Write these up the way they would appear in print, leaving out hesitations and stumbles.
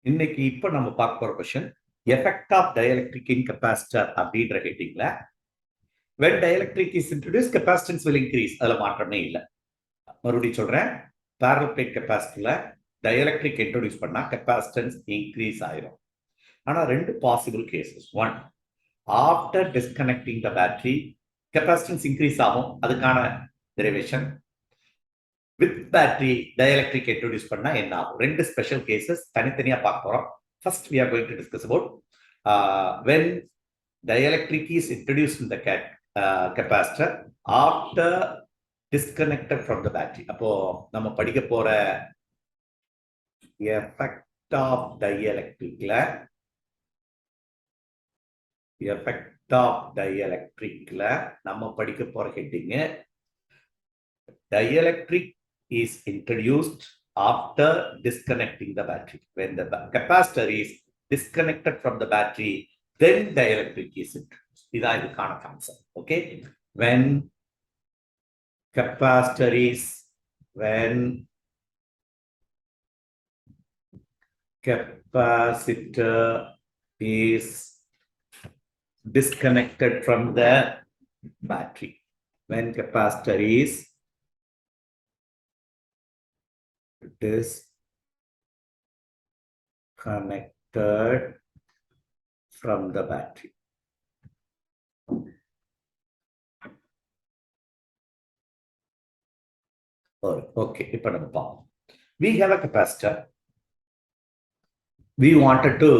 இன்னைக்கு இப்ப நம்ம பார்க்க போற question effect of dielectric in capacitor அப்படின்ற ஹெட்டிங்ல when dielectric is introduced capacitance will increase அதுல மாற்றமே இல்லை. மறுபடியும் சொல்றேன், parallel plate capacitorல டயலெக்ட்ரிக் இன்ட்ரோடியூஸ் பண்ணா கெபாசிட்டன்ஸ் இன்க்ரீஸ் ஆயிரும். ஆனா ரெண்டு possible cases. One, after disconnecting த பேட்டரி கெபாசிட்டன்ஸ் இன்க்ரீஸ் ஆகும், அதுக்கான derivation. With battery dielectric introduce பண்ணா என்ன ஆகும்? ரெண்டு ஸ்பெஷல் கேசஸ் தனித்தனியா பார்க்க போறோம். First we are going to discuss about when dielectric is introduced in the capacitor after disconnected from the battery. அப்போ நம்ம படிக்க போற effect of dielectricல நம்ம படிக்க போற heading dielectric is introduced after disconnecting the battery. When the capacitor is disconnected from the battery, then dielectric is introduced. இதான் இதுக்கான concept. Okay, when capacitor is disconnected from the battery. When capacitor is disconnected from the battery. Okay, இப்போ நம்ம பார்ப்போம். We have a capacitor. We wanted to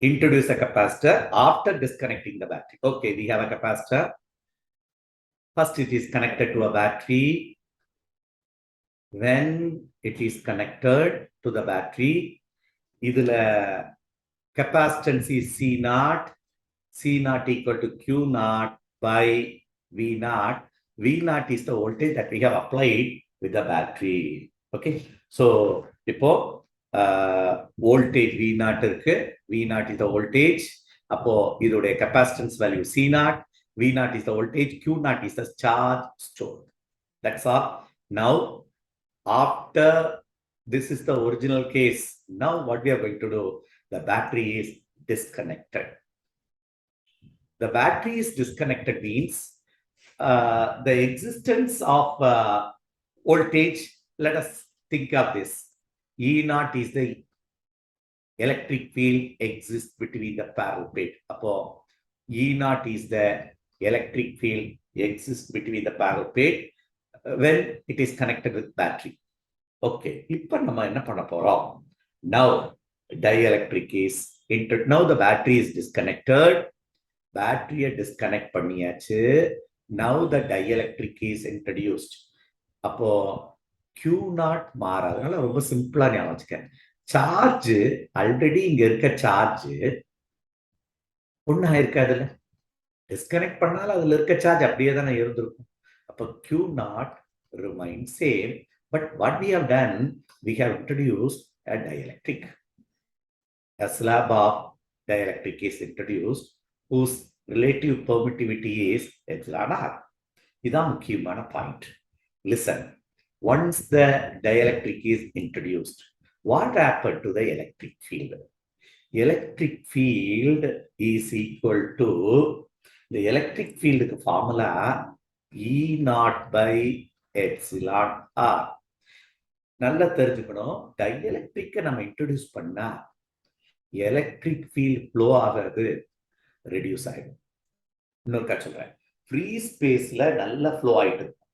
introduce a capacitor after disconnecting the battery. Okay, we have a capacitor. First, it is connected to a battery. When it is connected to the battery, இதுல capacitance is C0 equal to Q0 by V0. V0 is the voltage that we have applied with the battery. Okay, so இப்போ voltage V0 இருக்கு. V0 is the voltage. அப்போ இதோட capacitance value C0. V0 is the voltage. Q0 is the charge stored. That's all. Now, after this is the original case. Now what we are going to do? The battery is disconnected. The battery is disconnected means the existence of voltage. Let us think of this. E0 is the electric field exists between the parallel plate. Appo E0 is the electric field exists between the parallel plate when it is connected with battery. Okay, இப்போ நம்ம என்ன பண்ண போறோம்? Now dielectric is now the battery is disconnected. Battery disconnect பண்ணியாச்சு. Now the dielectric is introduced. அப்போ Q0 மாறாதனால ரொம்ப சிம்பிளா ஞாபகம் வச்சுக்க. சார்ஜ் ஆல்ரெடி இங்க இருக்க சார்ஜ் ஒண்ணா இருக்காதுல்ல. டிஸ்கனெக்ட் பண்ணாலும் அதுல இருக்க சார்ஜ் அப்படியே தானே இருந்திருக்கும். அப்போ Q0 remains same. But what we have done, we have introduced a dielectric. A slab of dielectric is introduced whose relative permittivity is epsilon r. இதான் முக்கியமான point. Listen, once the dielectric is introduced, what happened to the electric field? Electric field is equal to the electric field formula E0 by epsilon r. நல்லா தெரிஞ்சுக்கணும், டைஎலக்ட்ரிக்கை நம்ம introduce பண்ணா electric field flow ஆகிறது reduce ஆகிடும். இன்னொருக்கா சொல்றேன், free ஸ்பேஸ்ல நல்ல ஃப்ளோ ஆயிட்டு இருக்கும்.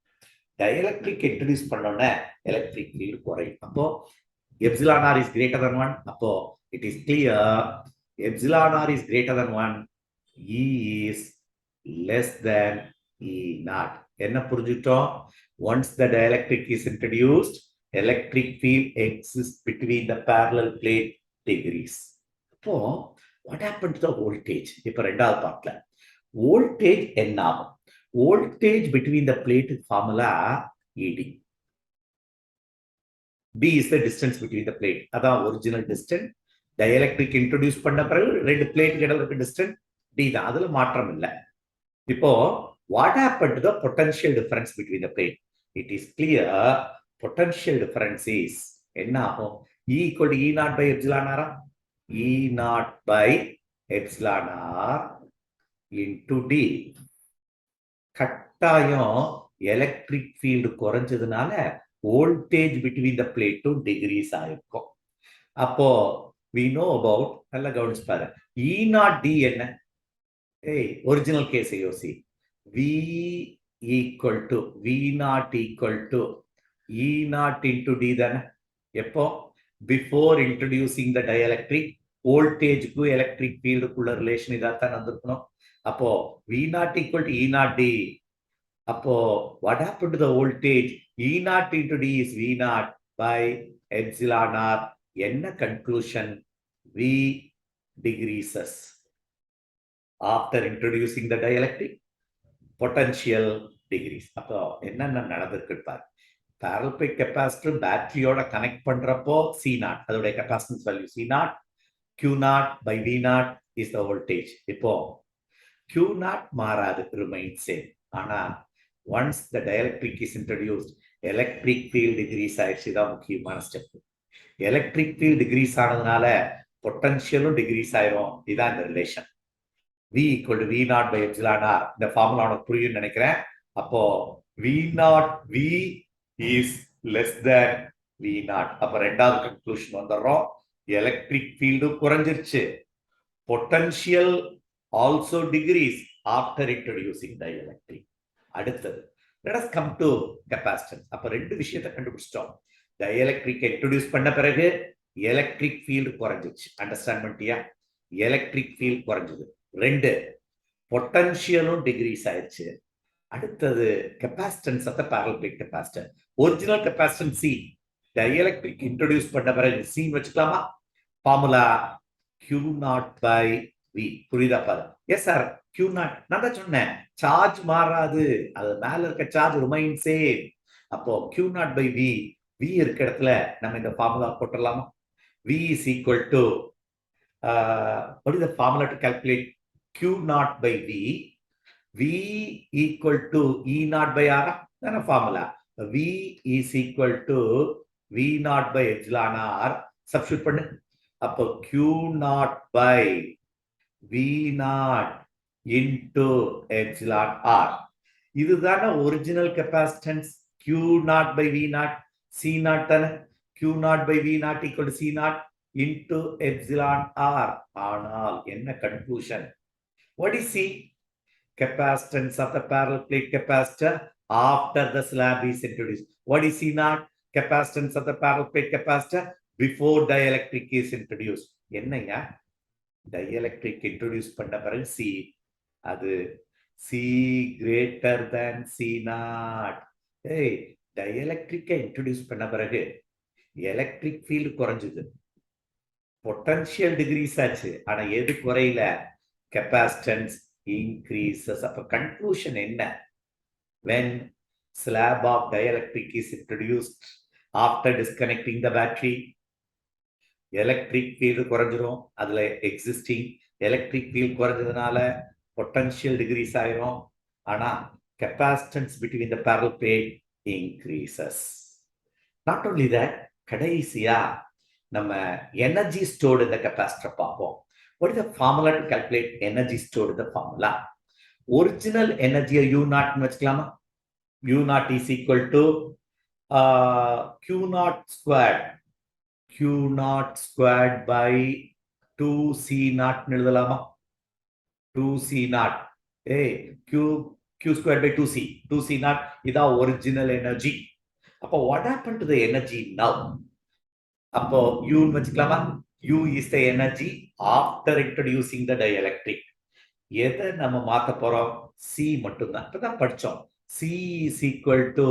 டைஎலக்ட்ரிக் இன்ட்ரோடியூஸ் பண்ணோன்னே எலக்ட்ரிக் ஃபீல்ட் குறையும். அப்போ epsilon r is greater than 1. அப்போ it is clear epsilon r is greater than 1, E is less than E0. என்ன புரிஞ்சுட்டோம்? Once the dielectric is introduced, electric field exists between the parallel plate degrees. அப்போ what happened to the voltage? இப்போ ரெண்டாவது பார்ட்ல voltage என்ன ஆகும்? Voltage between the plate formula ED. D is the distance between the plate. அதான் original distance. dielectric introduce பண்ண பிறகு ரெண்டு பிளேட் இடையில இருக்க டிஸ்டன்ஸ் D தான், அதுல மாற்றம் இல்லை. இப்போ what happened to the potential difference between the plate? It is clear potential difference is என்ன ஆகும்? E equal to E naught by epsilon r. E naught by epsilon r into D. கட்டாயம் electric field குறைஞ்சதுனால voltage between the பிளேட்டும் decreases ஆயிருக்கும். அப்போ we know about, நல்ல கவனிச்சு பாரு, E naught D என்ன? ஒரிஜினல் கேஸ் யோசி. V equal to V naught equal to E naught into D தானே? எப்போ? பிஃபோர் இன்ட்ரடியூசிங் த டயலக்ட்ரிக் வோல்டேஜுக்கு எலக்ட்ரிக் ஃபீல்டுக்குள்ள ரிலேஷன் இதாத்தான் வந்திருக்கணும். அப்போ V naught equal to E naught D. அப்போ what happened to the voltage? E naught into D is V naught by epsilon r. என்ன conclusion? V decreases after introducing the dielectric potential decrease. அப்போ என்னென்ன நடந்திருக்கு பாரு. parallel plate capacitor பேட்டரியோட connect பண்றப்போ C naught, அதோட capacitance value C naught, Q naught by V naught is the voltage. இப்போ Q naught மாறாது, remains same. ஆனா once the dielectric is introduced, electric field decrease ஆயிடுச்சு. தான் முக்கியமான ஸ்டெப். எலக்ட்ரிக் ஃபீல்ட் டிகிரீஸ் ஆனதுனால பொட்டன்ஷியலும் degrees ஆயிரும். இதுதான் இந்த relation. V equal to V naught by epsilon r. இந்த ஃபார்முலா உனக்கு புரியும்னு நினைக்கிறேன். அப்போ V naught V is less than V naught. அப்ப ரெண்டாவது கன்க்ளூஷன் வந்துடுறோம். எலக்ட்ரிக் ஃபீல்டு குறைஞ்சிருச்சு. Potential also degrees after introducing dielectric. அடுத்தது let us come to capacitance. அப்ப ரெண்டு விஷயத்தை கண்டுபிடிச்சிட்டோம். டயலக்ட்ரிக் இன்ட்ரோடியூஸ் பண்ண பிறகு எலக்ட்ரிக் ஃபீல்டு குறைஞ்சிச்சு. அண்டர்ஸ்டாண்ட் பண்ணிட்டியா? எலக்ட்ரிக் ஃபீல்டு குறைஞ்சது. ரெண்டு, பொட்டன்ஷியலும் டிகிரீஸ் ஆயிடுச்சு. அடுத்தது capacitance of the parallel plate capacitor. Original capacitance C, dielectric introduce பண்ண பிறகு C வச்சுக்கலாமா? Formula Q naught by V. புரியுதா பாரு? எஸ் சார், Q naught நான் தான் சொன்னேன், சார்ஜ் மாறாது, அது மேல இருக்க சார்ஜ் ரிமைன் சேம். அப்போ Q naught by V, V இருக்க இடத்துல நம்ம இந்த formula போட்டுடலாமா? V is equal to what is the formula to calculate Q naught by V? V equal to E naught by R. That's a formula. V is equal to V naught by epsilon R. Substitute பண்ணு. அப்போ Q naught by V naught into epsilon R. இதுதான original capacitance. Q naught by V naught, C naught தானே? Q naught by V naught equal to C naught into epsilon R. ஆனால் என்ன conclusion? What is C? Capacitance of the parallel plate capacitor after the slab is introduced. What is C naught? Capacitance of the parallel plate capacitor before dielectric is introduced. என்னங்க? dielectric introduce பண்ண பிறகு C, அது C greater than C naught. dielectric introduce பண்ண பிறகு electric field குறைஞ்சது, potential decreases ஆச்சு. ஆனா எது குறையில? Capacitance increases. அப்ப கன்க்ளூஷன் என்ன? when slab of dielectric is introduced after disconnecting the battery, electric field குறைஞ்சிரும். அதுல எக்ஸிஸ்டிங் எலக்ட்ரிக் ஃபீல்டு குறைஞ்சதுனால பொட்டன்ஷியல் டிகிரீஸ் ஆயிரும். ஆனா capacitance between the parallel plate increases. not only that, கடைசியா நம்ம எனர்ஜி ஸ்டோர்டு இந்த கெப்பாசிட்டர் பார்ப்போம். what is the formula to calculate energy stored in the formula? Original எனர்ஜியை U naught னு வச்சுக்கலாமா? U naught is equal to Q naught squared. Q naught squared by 2C naught னு எழுதலாமா? 2C naught. Q squared by 2C. 2C naught இதான் original energy. அப்போ what happened to the energy now? அப்போ U னு வச்சுக்கலாமா? U is the energy after introducing the dielectric. எதை நம்ம மாத்த போறோம்? C மட்டும்தான். இப்பதான் படிச்சோம். C is equal to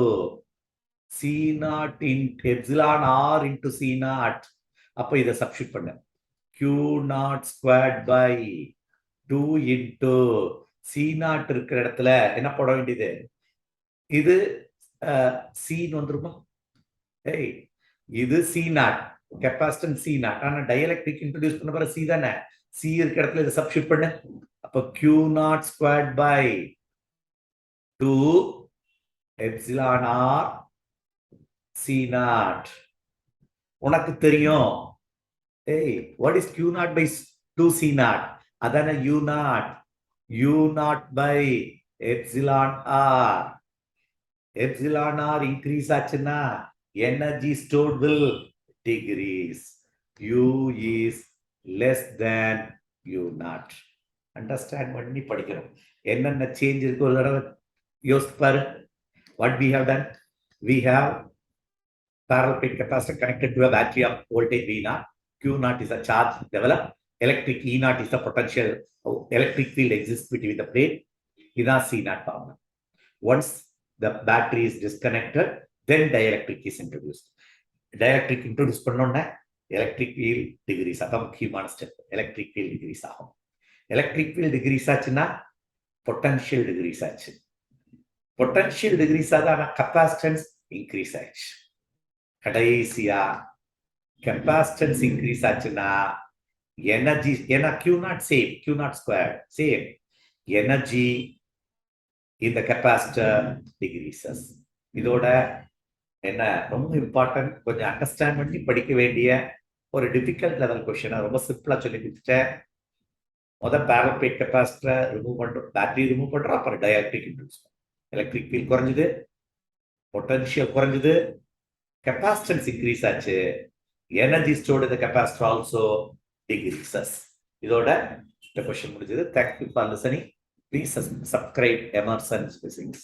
C naught in epsilon R into C naught. அப்ப இதை சப்ஸ்டிட் பண்ண Q naught squared by 2 into C naught இருக்கிற இடத்துல என்ன போட வேண்டியது? இது C வந்துருமா? இது C naught, capacitance C naught. ஆனா டயலக்ட்ரிக் இன்ட்ரோடியூஸ் பண்ண பிறகு C தானே? C இருக்கிற இடத்துல இதை சப்ஸ்டிட் பண்ண. அப்ப Q naught squared by 2 epsilon R C naught. உனக்கு தெரியும். Hey, what is Q naught by 2C naught? அதான U naught. U naught by epsilon R. Epsilon R increase ஆச்சுன்னா energy stored will decrease. U is less than U naught. Understand பண்ணி படிக்கிறோம். என்னென்ன change இருக்கு ஒரு தடவை யோசித்து பாரு. What we have done? We have parallel plate capacitor connected to a battery of voltage V naught. Q naught is a charge developed. Electric E naught is the potential. Electric field exists between the plate. This C naught formula. Once the battery is disconnected, then dielectric is introduced. Dielectric introduced பண்ணோம்னா electric field degrees. அதான் முக்கியமான step. Electric field degrees ஆகும். Electric field degrees ஆச்சுன்னா potential degrees ஆச்சு. Potential degrees ஆனா capacitance increase ஆச்சு. கடைசியா capacitance increase ஆச்சுன்னா energy, ஏன்னா Q naught same, Q naught squared same, energy in the capacitor decreases. இதோட என்ன ரொம்ப இம்பார்ட்டன்ட், கொஞ்சம் அண்டர்ஸ்டாண்ட் பண்ணி படிக்க வேண்டிய ஒரு டிஃபிகல்ட் லெவல் கொஸ்டினை ரொம்ப சிம்பிளா சொல்லி கொடுத்துட்டேன். முதல் parallel plate capacitor ரிமூவ் பண்றோம், பேட்டரி ரிமூவ் பண்றோம், அப்புறம் டயலக்ட்ரிக் இன்ட்ரோடியூஸ் பண்ணுறோம். எலக்ட்ரிக் ஃபீல்ட் குறைஞ்சது, பொட்டன்ஷியல் குறைஞ்சது, capacitance increase ஆச்சு, energy stored in the capacitor also decreases. இதோட இந்த கொஸ்டின் முடிஞ்சது. Thank you for listening. Please subscribe Emerson's Physics.